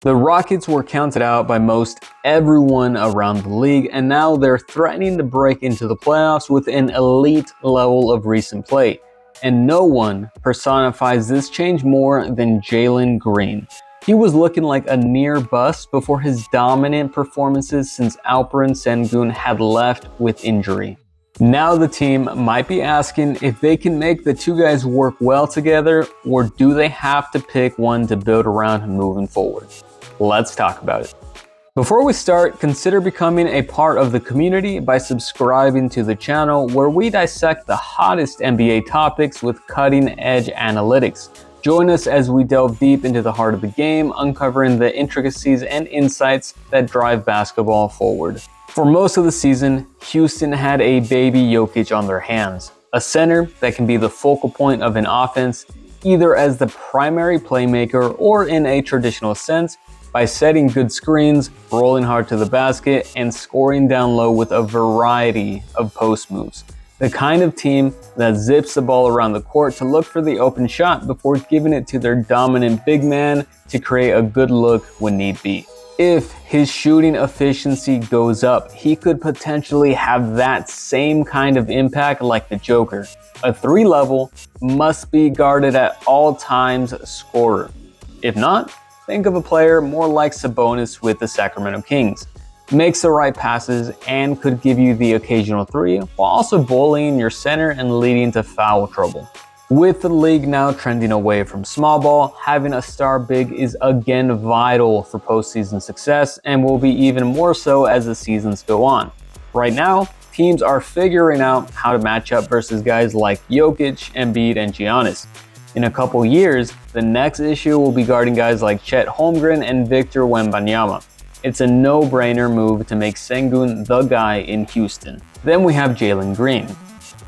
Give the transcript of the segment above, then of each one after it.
The Rockets were counted out by most everyone around the league, and now they're threatening to break into the playoffs with an elite level of recent play. And no one personifies this change more than Jalen Green. He was looking like a near bust before his dominant performances since Alperen Sengun had left with injury. Now the team might be asking if they can make the two guys work well together, or do they have to pick one to build around moving forward? Let's talk about it. Before we start, consider becoming a part of the community by subscribing to the channel where we dissect the hottest NBA topics with cutting-edge analytics. Join us as we delve deep into the heart of the game, uncovering the intricacies and insights that drive basketball forward. For most of the season, Houston had a baby Jokic on their hands, a center that can be the focal point of an offense, either as the primary playmaker or in a traditional sense, by setting good screens, rolling hard to the basket, and scoring down low with a variety of post moves. The kind of team that zips the ball around the court to look for the open shot before giving it to their dominant big man to create a good look when need be. If his shooting efficiency goes up, he could potentially have that same kind of impact like the Joker. A 3-level must be guarded at all times scorer. If not, think of a player more like Sabonis with the Sacramento Kings. Makes the right passes and could give you the occasional 3 while also bullying your center and leading to foul trouble. With the league now trending away from small ball, having a star big is again vital for postseason success and will be even more so as the seasons go on. Right now, teams are figuring out how to match up versus guys like Jokic, Embiid, and Giannis. In a couple years, the next issue will be guarding guys like Chet Holmgren and Victor Wembanyama. It's a no-brainer move to make Sengun the guy in Houston. Then we have Jalen Green.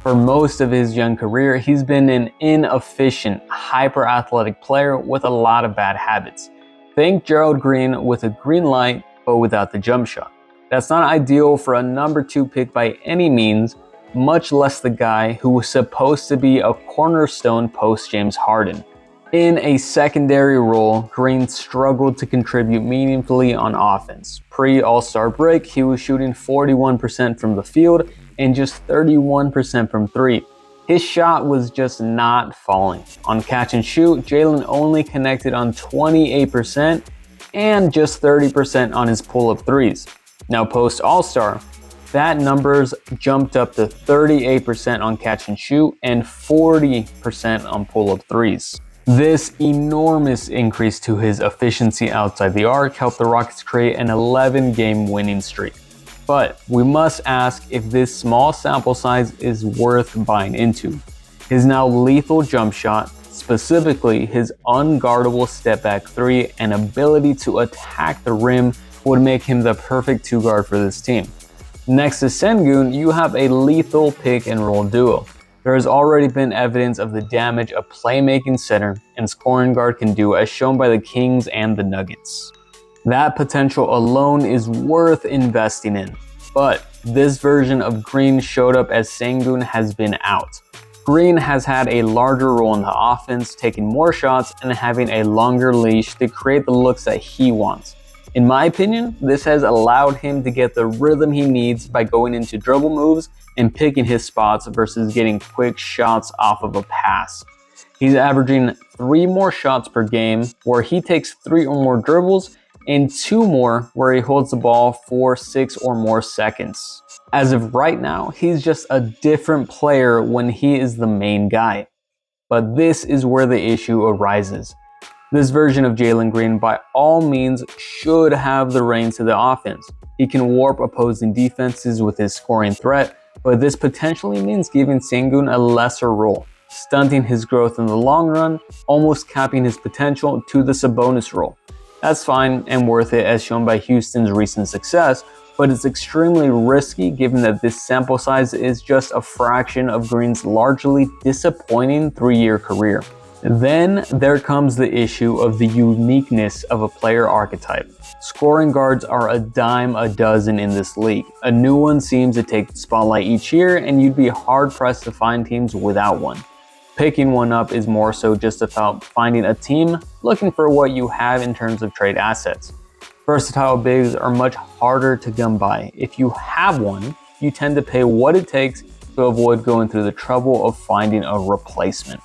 For most of his young career, he's been an inefficient, hyper-athletic player with a lot of bad habits. Think Gerald Green with a green light, but without the jump shot. That's not ideal for a number 2 pick by any means, much less the guy who was supposed to be a cornerstone post-James Harden. In a secondary role, Green struggled to contribute meaningfully on offense. Pre-All-Star break, he was shooting 41% from the field and just 31% from 3. His shot was just not falling. On catch and shoot, Jalen only connected on 28% and just 30% on his pull-up threes. Now post-All-Star, that numbers jumped up to 38% on catch and shoot and 40% on pull-up threes. This enormous increase to his efficiency outside the arc helped the Rockets create an 11-game winning streak. But we must ask if this small sample size is worth buying into. His now lethal jump shot, specifically his unguardable step-back 3 and ability to attack the rim, would make him the perfect 2-guard for this team. Next to Sengun, you have a lethal pick-and-roll duo. There has already been evidence of the damage a playmaking center and scoring guard can do, as shown by the Kings and the Nuggets. That potential alone is worth investing in, but this version of Green showed up as Sengun has been out. Green has had a larger role in the offense, taking more shots and having a longer leash to create the looks that he wants. In my opinion, this has allowed him to get the rhythm he needs by going into dribble moves and picking his spots versus getting quick shots off of a pass. He's averaging 3 more shots per game, where he takes 3 or more dribbles, and 2 more where he holds the ball for 6 or more seconds. As of right now, he's just a different player when he is the main guy. But this is where the issue arises. This version of Jalen Green by all means should have the reins to the offense. He can warp opposing defenses with his scoring threat, but this potentially means giving Sengun a lesser role, stunting his growth in the long run, almost capping his potential to the Sabonis role. That's fine and worth it as shown by Houston's recent success, but it's extremely risky given that this sample size is just a fraction of Green's largely disappointing 3-year career. Then there comes the issue of the uniqueness of a player archetype. Scoring guards are a dime a dozen in this league. A new one seems to take the spotlight each year, and you'd be hard-pressed to find teams without one. Picking one up is more so just about finding a team looking for what you have in terms of trade assets. Versatile bigs are much harder to come by. If you have one, you tend to pay what it takes to avoid going through the trouble of finding a replacement.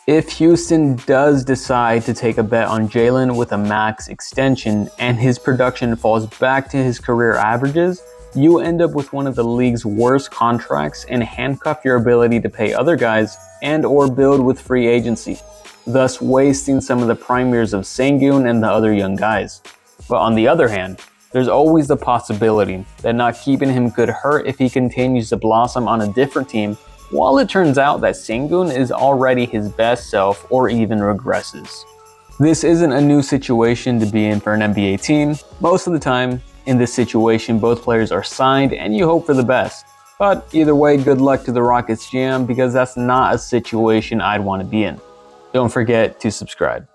If Houston does decide to take a bet on Jaylen with a max extension and his production falls back to his career averages, you end up with one of the league's worst contracts and handcuff your ability to pay other guys and or build with free agency, thus wasting some of the prime years of Sengun and the other young guys. But on the other hand, there's always the possibility that not keeping him could hurt if he continues to blossom on a different team, while it turns out that Sengun is already his best self or even regresses. This isn't a new situation to be in for an NBA team. Most of the time, in this situation, both players are signed and you hope for the best. But either way, good luck to the Rockets GM because that's not a situation I'd want to be in. Don't forget to subscribe.